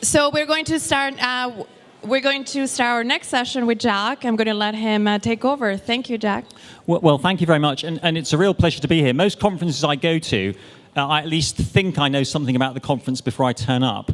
So we're going to start. We're going to start our next session with Jack. I'm going to let him take over. Thank you, Jack. Well, thank you very much, and it's a real pleasure to be here. Most conferences I go to, I at least think I know something about the conference before I turn up.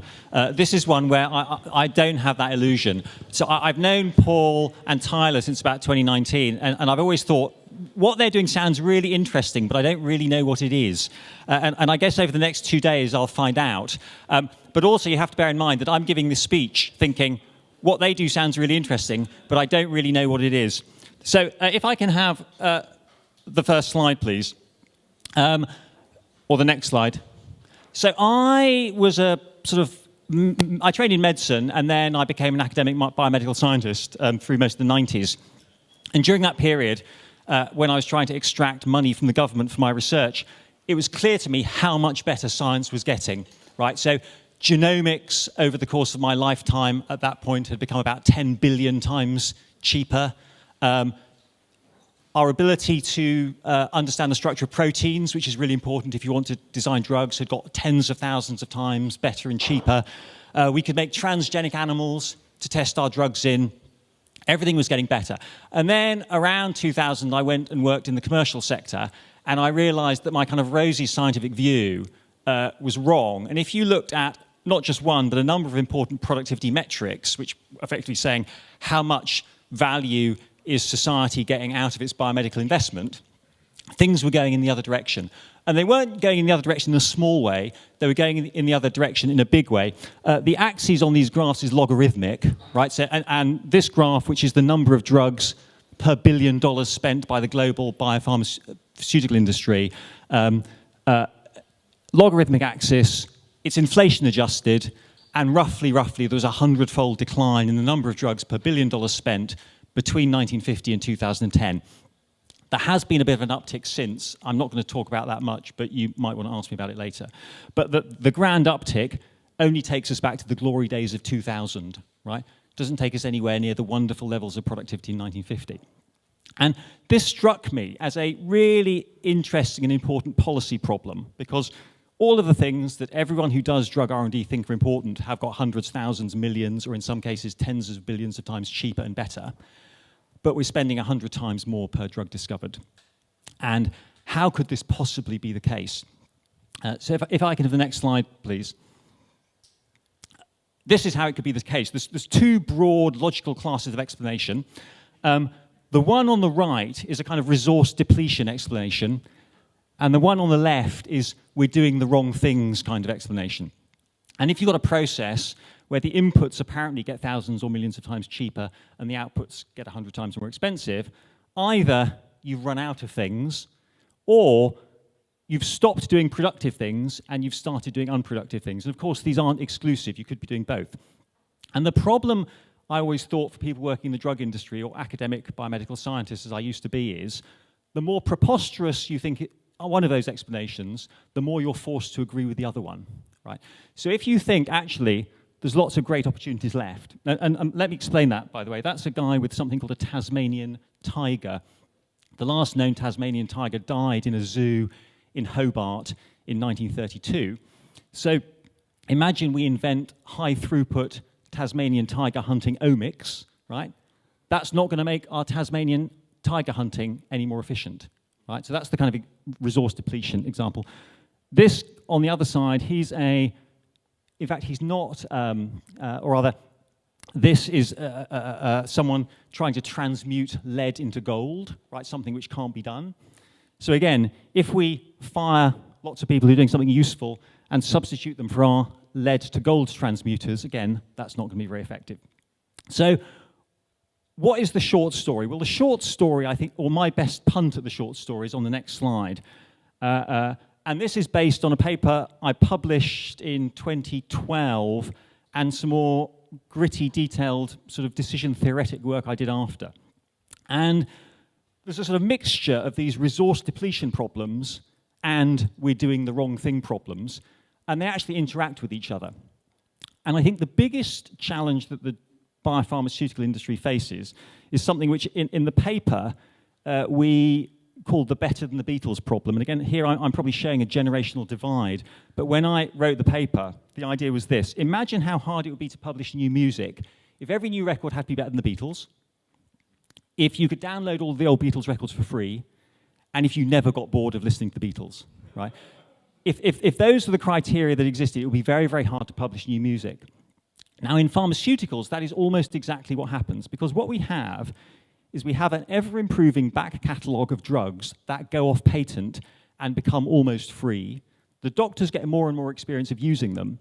This is one where I don't have that illusion. So I've known Paul and Tyler since about 2019, and I've always thought, what they're doing sounds really interesting, but I don't really know what it is. And I guess over the next 2 days, I'll find out. But also, you have to bear in mind that I'm giving this speech thinking, what they do sounds really interesting, but I don't really know what it is. So if I can have the first slide, please. Or the next slide. So I was I trained in medicine, and then I became an academic biomedical scientist through most of the 90s. And during that period, when I was trying to extract money from the government for my research, it was clear to me how much better science was getting, right? So genomics over the course of my lifetime at that point had become about 10 billion times cheaper. Our ability to understand the structure of proteins, which is really important if you want to design drugs, had got tens of thousands of times better and cheaper. We could make transgenic animals to test our drugs in. Everything was getting better. And then around 2000, I went and worked in the commercial sector, and I realized that my kind of rosy scientific view was wrong. And if you looked at not just one, but a number of important productivity metrics, which effectively saying how much value is society getting out of its biomedical investment, things were going in the other direction. And they weren't going in the other direction in a small way, they were going in the other direction in a big way. The axis on these graphs is logarithmic, right? So, and this graph, which is the number of drugs per $1 billion spent by the global biopharmaceutical industry, logarithmic axis, it's inflation adjusted, and roughly there was a 100-fold decline in the number of drugs per $1 billion spent between 1950 and 2010. There has been a bit of an uptick since. I'm not going to talk about that much, but you might want to ask me about it later. But the grand uptick only takes us back to the glory days of 2000, right? Doesn't take us anywhere near the wonderful levels of productivity in 1950. And this struck me as a really interesting and important policy problem, because all of the things that everyone who does drug R&D think are important have got hundreds, thousands, millions, or in some cases tens of billions of times cheaper and better. But we're spending 100 times more per drug discovered. And how could this possibly be the case? So if I can have the next slide, please. This is how it could be the case. There's two broad logical classes of explanation. The one on the right is a kind of resource depletion explanation, and the one on the left is we're doing the wrong things kind of explanation. And if you've got a process where the inputs apparently get thousands or millions of times cheaper and the outputs get 100 times more expensive, either you've run out of things, or you've stopped doing productive things and you've started doing unproductive things. And of course, these aren't exclusive. You could be doing both. And the problem I always thought for people working in the drug industry or academic biomedical scientists, as I used to be, is the more preposterous you think one of those explanations, the more you're forced to agree with the other one, right? So if you think, actually, there's lots of great opportunities left, and let me explain that, by the way. That's a guy with something called a Tasmanian tiger. The last known Tasmanian tiger died in a zoo in Hobart in 1932. So imagine we invent high-throughput Tasmanian tiger hunting omics, right? That's not going to make our Tasmanian tiger hunting any more efficient, right? So that's the kind of resource depletion example. This, on the other side, he's not, or rather, this is someone trying to transmute lead into gold, right? Something which can't be done. So again, if we fire lots of people who are doing something useful and substitute them for our lead to gold transmuters, again, that's not going to be very effective. So what is the short story? Well, the short story, I think, or my best punt at the short story is on the next slide. And this is based on a paper I published in 2012 and some more gritty, detailed sort of decision theoretic work I did after. And there's a sort of mixture of these resource depletion problems and we're doing the wrong thing problems, and they actually interact with each other. And I think the biggest challenge that the biopharmaceutical industry faces is something which in the paper we called the better than the Beatles problem. And again, here I'm probably showing a generational divide. But when I wrote the paper, the idea was this. Imagine how hard it would be to publish new music if every new record had to be better than the Beatles, if you could download all the old Beatles records for free, and if you never got bored of listening to the Beatles, right? If those were the criteria that existed, it would be very, very hard to publish new music. Now, in pharmaceuticals, that is almost exactly what happens, because what we have is we have an ever-improving back catalogue of drugs that go off patent and become almost free. The doctors get more and more experience of using them,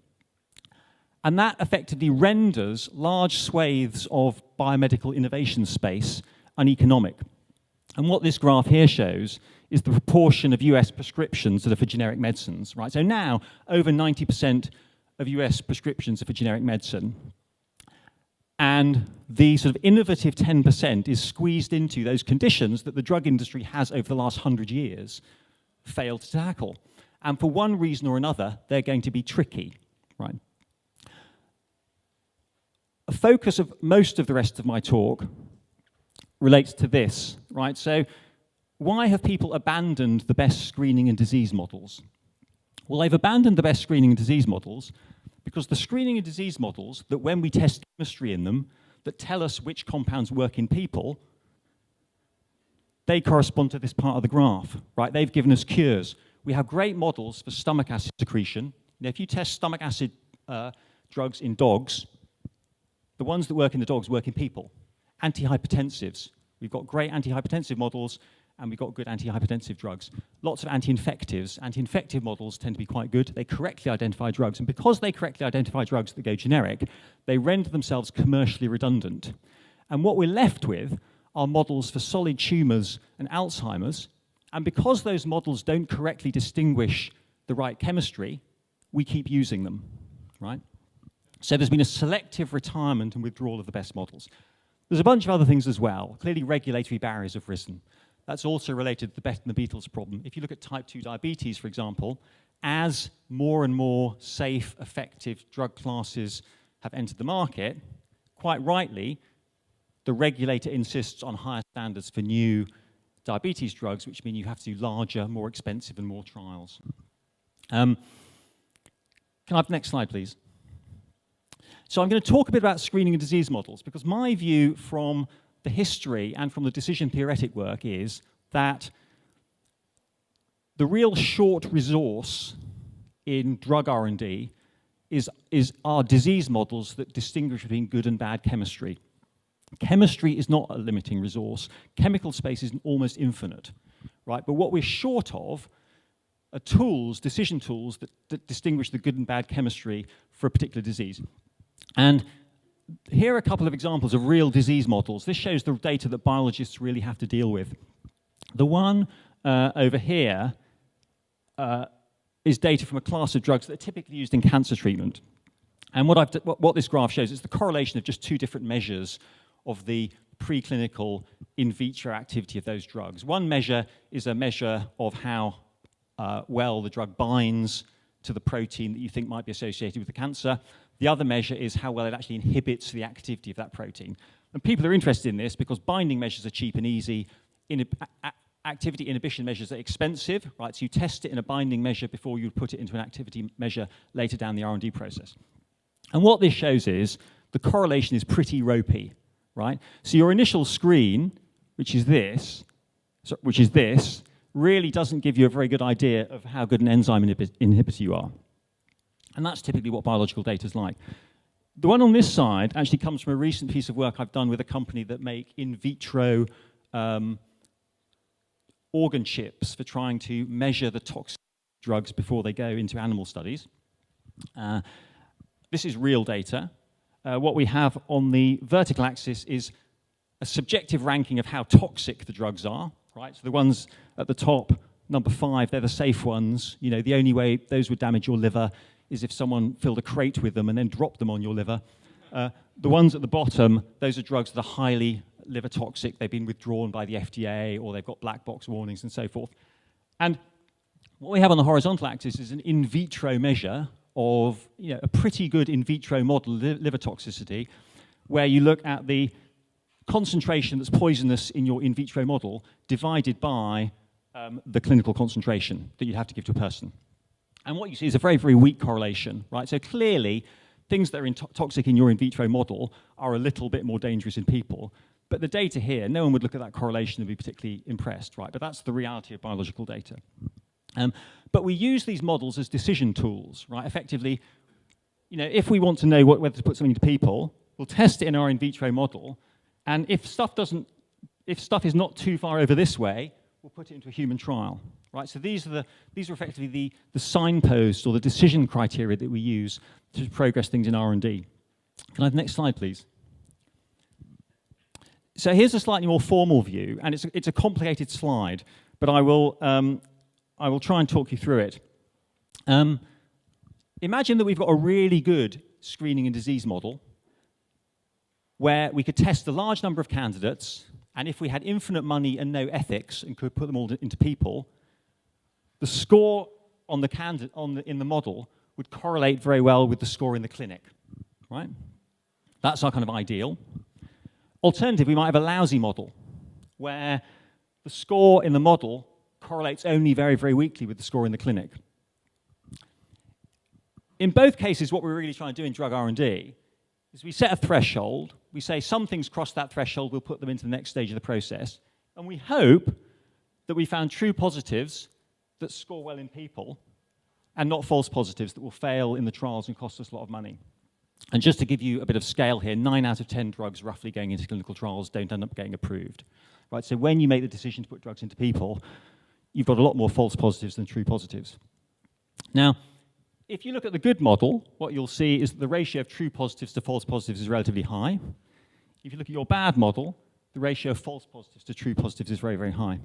and that effectively renders large swathes of biomedical innovation space uneconomic. And what this graph here shows is the proportion of US prescriptions that are for generic medicines, right? So now, over 90% of US prescriptions are for generic medicine. And the sort of innovative 10% is squeezed into those conditions that the drug industry has, over the last 100 years, failed to tackle. And for one reason or another, they're going to be tricky, right? A focus of most of the rest of my talk relates to this, right? So why have people abandoned the best screening and disease models? Well, they've abandoned the best screening and disease models because the screening and disease models that when we test chemistry in them that tell us which compounds work in people, they correspond to this part of the graph, right? They've given us cures. We have great models for stomach acid secretion. Now, if you test stomach acid drugs in dogs, the ones that work in the dogs work in people. Antihypertensives. We've got great antihypertensive models, and we've got good antihypertensive drugs. Lots of anti-infectives. Anti-infective models tend to be quite good. They correctly identify drugs, and because they correctly identify drugs that go generic, they render themselves commercially redundant. And what we're left with are models for solid tumors and Alzheimer's, and because those models don't correctly distinguish the right chemistry, we keep using them, right? So there's been a selective retirement and withdrawal of the best models. There's a bunch of other things as well. Clearly, regulatory barriers have risen. That's also related to the better than the Beatles problem. If you look at type 2 diabetes, for example, as more and more safe, effective drug classes have entered the market, quite rightly, the regulator insists on higher standards for new diabetes drugs, which mean you have to do larger, more expensive, and more trials. Can I have the next slide, please? So I'm going to talk a bit about screening and disease models, because my view from the history and from the decision theoretic work is that the real short resource in drug R&D are disease models that distinguish between good and bad chemistry. Chemistry is not a limiting resource. Chemical space is almost infinite, right? But what we're short of are tools, decision tools, that distinguish the good and bad chemistry for a particular disease. And here are a couple of examples of real disease models. This shows the data that biologists really have to deal with. The one over here is data from a class of drugs that are typically used in cancer treatment. And what this graph shows is the correlation of just two different measures of the preclinical in vitro activity of those drugs. One measure is a measure of how well the drug binds to the protein that you think might be associated with the cancer. The other measure is how well it actually inhibits the activity of that protein. And people are interested in this because binding measures are cheap and easy. Activity inhibition measures are expensive, right? So you test it in a binding measure before you put it into an activity measure later down the R&D process. And what this shows is the correlation is pretty ropey, right? So your initial screen, which is this, really doesn't give you a very good idea of how good an enzyme inhibitor you are. And that's typically what biological data is like. The one on this side actually comes from a recent piece of work I've done with a company that make in vitro organ chips for trying to measure the toxic drugs before they go into animal studies. This is real data. What we have on the vertical axis is a subjective ranking of how toxic the drugs are, right? So the ones at the top, number 5, they're the safe ones. You know, the only way those would damage your liver is if someone filled a crate with them and then dropped them on your liver. The ones at the bottom, those are drugs that are highly liver toxic. They've been withdrawn by the FDA, or they've got black box warnings and so forth. And what we have on the horizontal axis is an in vitro measure of, you know, a pretty good in vitro model liver toxicity, where you look at the concentration that's poisonous in your in vitro model divided by the clinical concentration that you have to give to a person. And what you see is a very, very weak correlation, right? So clearly, things that are toxic in your in vitro model are a little bit more dangerous in people. But the data here, no one would look at that correlation and be particularly impressed, right? But that's the reality of biological data. But we use these models as decision tools, right? Effectively, you know, if we want to know whether to put something into people, we'll test it in our in vitro model, and if stuff is not too far over this way, we'll put it into a human trial, right? So these are effectively the signposts or the decision criteria that we use to progress things in R&D. Can I have the next slide, please? So here's a slightly more formal view, and it's a complicated slide, but I will try and talk you through it. Imagine that we've got a really good screening and disease model where we could test a large number of candidates, and if we had infinite money and no ethics and could put them all into people, the score on in the model would correlate very well with the score in the clinic, right? That's our kind of ideal. Alternatively, we might have a lousy model where the score in the model correlates only very, very weakly with the score in the clinic. In both cases, what we're really trying to do in drug R&D is we set a threshold, we say some things cross that threshold, we'll put them into the next stage of the process, and we hope that we found true positives that score well in people and not false positives that will fail in the trials and cost us a lot of money. And just to give you a bit of scale here, 9 out of 10 drugs roughly going into clinical trials don't end up getting approved. Right? So when you make the decision to put drugs into people, you've got a lot more false positives than true positives. Now, if you look at the good model, what you'll see is that the ratio of true positives to false positives is relatively high. If you look at your bad model, the ratio of false positives to true positives is very, very high.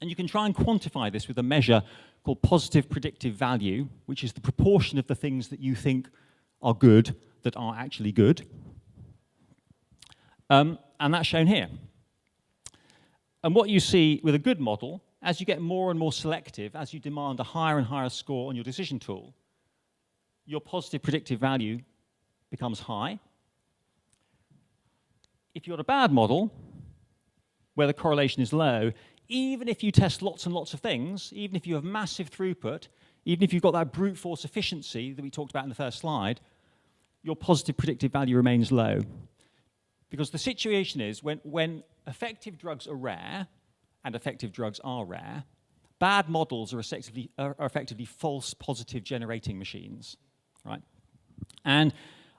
And you can try and quantify this with a measure called positive predictive value, which is the proportion of the things that you think are good that are actually good. And that's shown here. And what you see with a good model, as you get more and more selective, as you demand a higher and higher score on your decision tool, your positive predictive value becomes high. If you've got a bad model, where the correlation is low, even if you test lots and lots of things, even if you have massive throughput, even if you've got that brute force efficiency that we talked about in the first slide, your positive predictive value remains low. Because the situation is, when effective drugs are rare, and effective drugs are rare, bad models are effectively false positive generating machines, right? And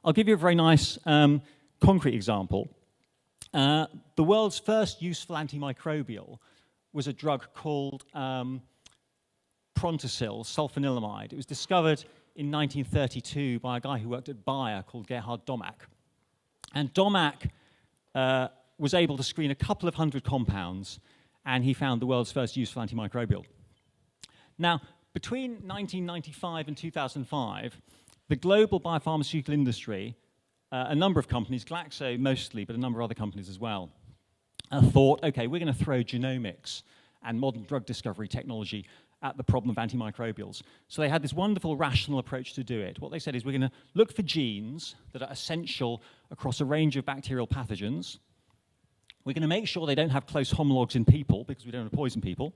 I'll give you a very nice concrete example. The world's first useful antimicrobial was a drug called Prontosil, sulfanilamide. It was discovered in 1932 by a guy who worked at Bayer called Gerhard Domagk. And Domagk was able to screen a couple of hundred compounds, and he found the world's first useful antimicrobial. Now, between 1995 and 2005, the global biopharmaceutical industry, a number of companies, Glaxo mostly, but a number of other companies as well, thought, okay, we're going to throw genomics and modern drug discovery technology at the problem of antimicrobials. So they had this wonderful rational approach to do it. What they said is we're going to look for genes that are essential across a range of bacterial pathogens. We're going to make sure they don't have close homologs in people because we don't want to poison people.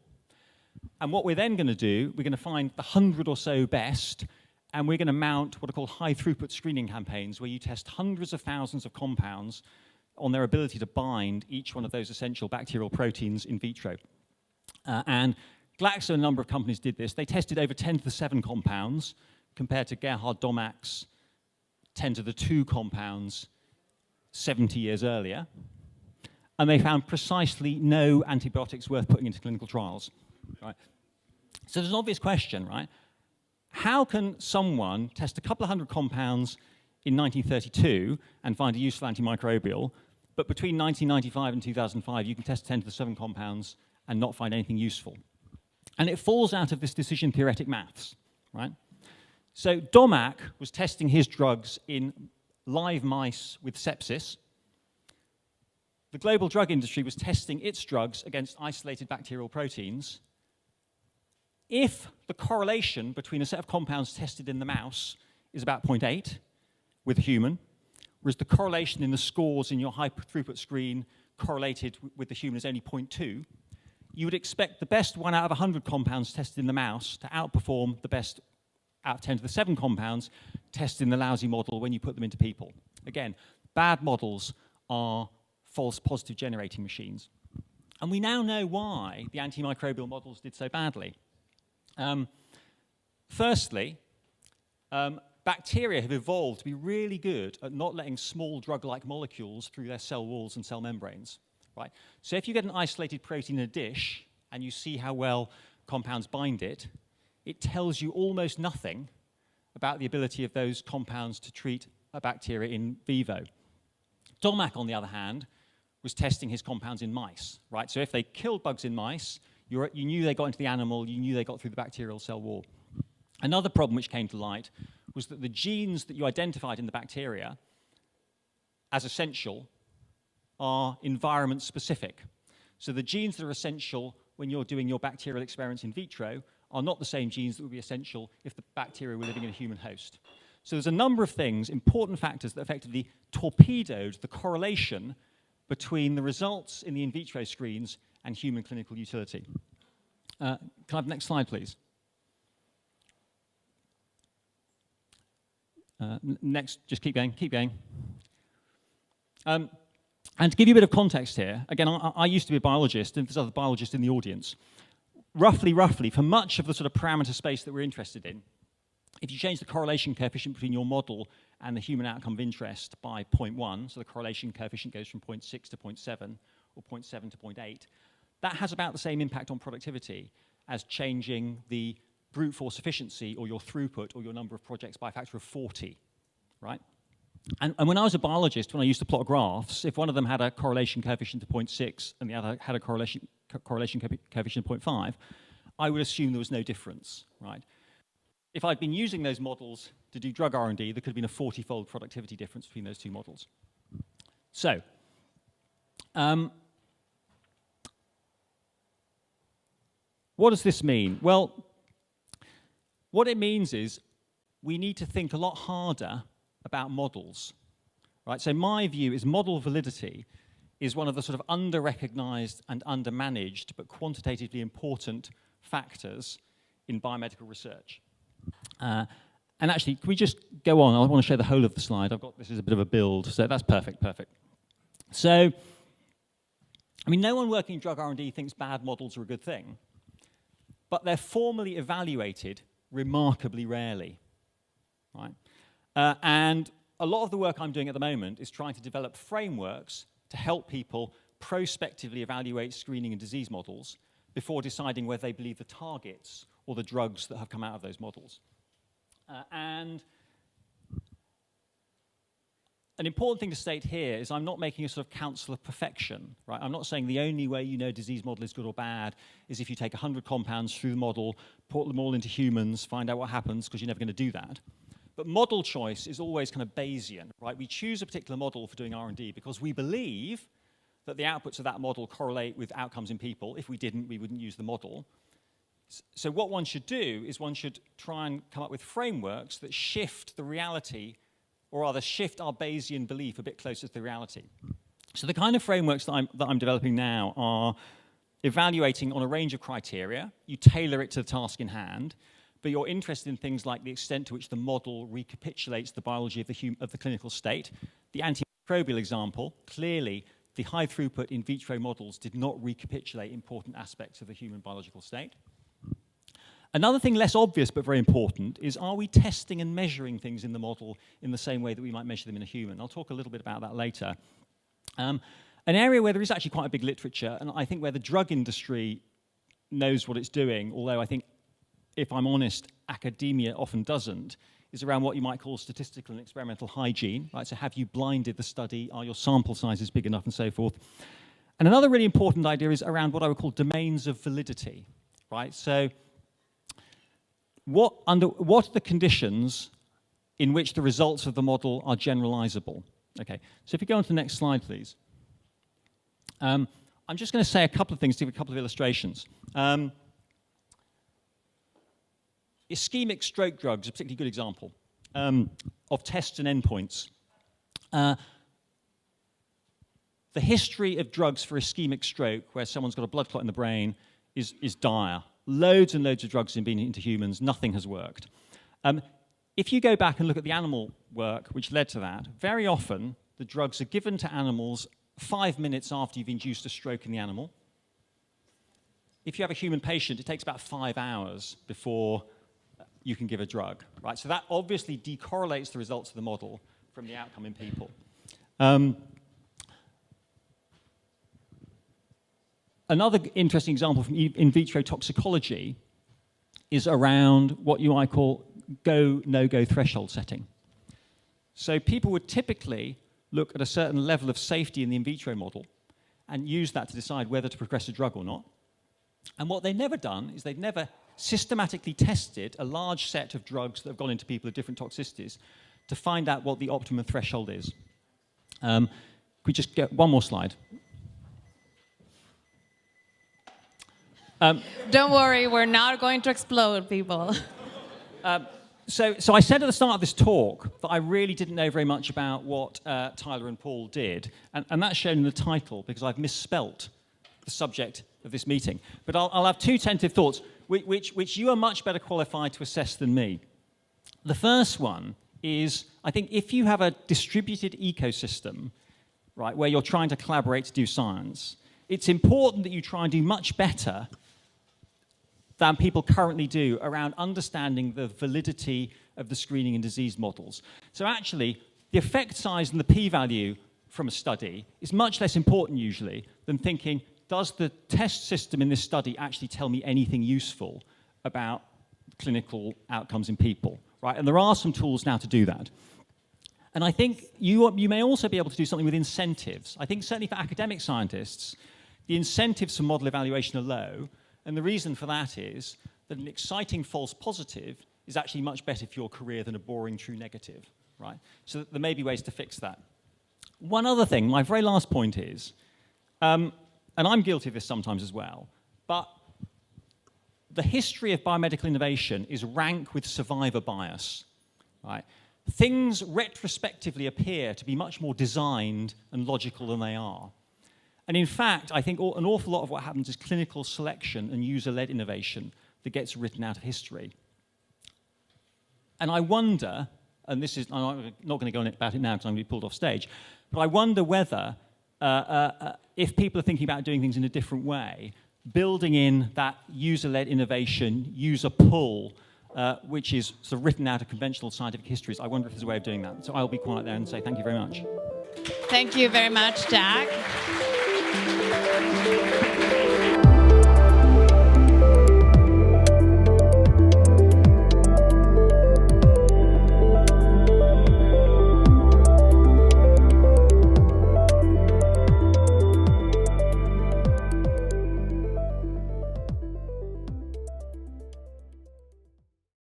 And what we're then going to do, we're going to find the 100 or so best, and we're going to mount what are called high-throughput screening campaigns where you test hundreds of thousands of compounds on their ability to bind each one of those essential bacterial proteins in vitro. And Glaxo and a number of companies did this. They tested over 10 to the 7 compounds compared to Gerhard Domagk's 10 to the 2 compounds 70 years earlier. And they found precisely no antibiotics worth putting into clinical trials. Right? So there's an obvious question, right? How can someone test a couple of hundred compounds in 1932 and find a useful antimicrobial, but between 1995 and 2005 you can test 10 to the 7 compounds and not find anything useful? And it falls out of this decision theoretic maths, right? So Domagk was testing his drugs in live mice with sepsis. The global drug industry was testing its drugs against isolated bacterial proteins. If the correlation between a set of compounds tested in the mouse is about 0.8 with a human, whereas the correlation in the scores in your high-throughput screen correlated with the human is only 0.2, you would expect the best 1 out of 100 compounds tested in the mouse to outperform the best out of 10 to the 7 compounds tested in the lousy model when you put them into people. Again, bad models are false positive generating machines. And we now know why the antimicrobial models did so badly. Firstly, bacteria have evolved to be really good at not letting small drug-like molecules through their cell walls and cell membranes. Right? So if you get an isolated protein in a dish and you see how well compounds bind it, it tells you almost nothing about the ability of those compounds to treat a bacteria in vivo. Domack, on the other hand, was testing his compounds in mice. Right? So if they killed bugs in mice, you knew they got into the animal, you knew they got through the bacterial cell wall. Another problem which came to light was that the genes that you identified in the bacteria as essential are environment specific. So the genes that are essential when you're doing your bacterial experiments in vitro are not the same genes that would be essential if the bacteria were living in a human host. So there's a number of things, important factors that effectively torpedoed the correlation between the results in the in vitro screens and human clinical utility. Can I have the next slide, please? Next, just keep going, keep going. And to give you a bit of context here, again, I used to be a biologist, and there's other biologists in the audience. Roughly, for much of the sort of parameter space that we're interested in, if you change the correlation coefficient between your model and the human outcome of interest by 0.1, so the correlation coefficient goes from 0.6 to 0.7, or 0.7 to 0.8, that has about the same impact on productivity as changing the brute force efficiency or your throughput or your number of projects by a factor of 40, right? And when I was a biologist, when I used to plot graphs, if one of them had a correlation coefficient of 0.6 and the other had a correlation coefficient of 0.5, I would assume there was no difference, right? If I'd been using those models to do drug R&D, there could have been a 40-fold productivity difference between those two models. So, what does this mean? Well, what it means is we need to think a lot harder about models, right? So my view is model validity is one of the sort of under-recognized and under-managed but quantitatively important factors in biomedical research. And actually, can we just go on? I want to show the whole of the slide. This is a bit of a build, so that's perfect. So, I mean, no one working in drug R&D thinks bad models are a good thing, but they're formally evaluated remarkably rarely, right? And a lot of the work I'm doing at the moment is trying to develop frameworks to help people prospectively evaluate screening and disease models before deciding whether they believe the targets or the drugs that have come out of those models. And an important thing to state here is I'm not making a sort of counsel of perfection, right? I'm not saying the only way you know a disease model is good or bad is if you take 100 compounds through the model, put them all into humans, find out what happens, because you're never going to do that. But model choice is always kind of Bayesian, right? We choose a particular model for doing R&D because we believe that the outputs of that model correlate with outcomes in people. If we didn't, we wouldn't use the model. So what one should do is one should try and come up with frameworks that shift the reality, or rather shift our Bayesian belief a bit closer to the reality. So the kind of frameworks that I'm developing now are evaluating on a range of criteria. You tailor it to the task in hand, but you're interested in things like the extent to which the model recapitulates the biology of the clinical state. The antimicrobial example, clearly the high throughput in vitro models did not recapitulate important aspects of the human biological state. Another thing less obvious but very important is, are we testing and measuring things in the model in the same way that we might measure them in a human? I'll talk a little bit about that later. An area where there is actually quite a big literature, and I think where the drug industry knows what it's doing, although I think, if I'm honest, academia often doesn't, is around what you might call statistical and experimental hygiene, right? So have you blinded the study? Are your sample sizes big enough and so forth? And another really important idea is around what I would call domains of validity, right? So what are the conditions in which the results of the model are generalizable? Okay, so if you go on to the next slide, please. I'm just going to say a couple of things, give a couple of illustrations. Ischemic stroke drugs are a particularly good example of tests and endpoints. the history of drugs for ischemic stroke, where someone's got a blood clot in the brain, is dire. Loads and loads of drugs have been into humans. Nothing has worked. If you go back and look at the animal work which led to that, very often the drugs are given to animals 5 minutes after you've induced a stroke in the animal. If you have a human patient, it takes about 5 hours before you can give a drug, right? So that obviously decorrelates the results of the model from the outcome in people. Another interesting example from in vitro toxicology is around what you might call go, no-go threshold setting. So people would typically look at a certain level of safety in the in vitro model and use that to decide whether to progress a drug or not. And what they've never done is they've never systematically tested a large set of drugs that have gone into people with different toxicities to find out what the optimum threshold is. Could we just get one more slide? Don't worry, we're not going to explode, people. So I said at the start of this talk that I really didn't know very much about what Tyler and Paul did, and that's shown in the title because I've misspelt the subject of this meeting. But I'll have two tentative thoughts, which you are much better qualified to assess than me. The first one is, I think if you have a distributed ecosystem, right, where you're trying to collaborate to do science, it's important that you try and do much better than people currently do around understanding the validity of the screening and disease models. So actually, the effect size and the p-value from a study is much less important usually than thinking, does the test system in this study actually tell me anything useful about clinical outcomes in people, right? And there are some tools now to do that. And I think you may also be able to do something with incentives. I think certainly for academic scientists, the incentives for model evaluation are low. And the reason for that is that an exciting false positive is actually much better for your career than a boring true negative, right? So there may be ways to fix that. One other thing, my very last point is, and I'm guilty of this sometimes as well, but the history of biomedical innovation is rank with survivor bias, right? Things retrospectively appear to be much more designed and logical than they are. And in fact, I think an awful lot of what happens is clinical selection and user-led innovation that gets written out of history. And I wonder, and this is, I'm not going to go on about it now because I'm going to be pulled off stage, but I wonder whether, if people are thinking about doing things in a different way, building in that user-led innovation, user pull, which is sort of written out of conventional scientific histories, I wonder if there's a way of doing that. So I'll be quiet there and say thank you very much. Thank you very much, Jack.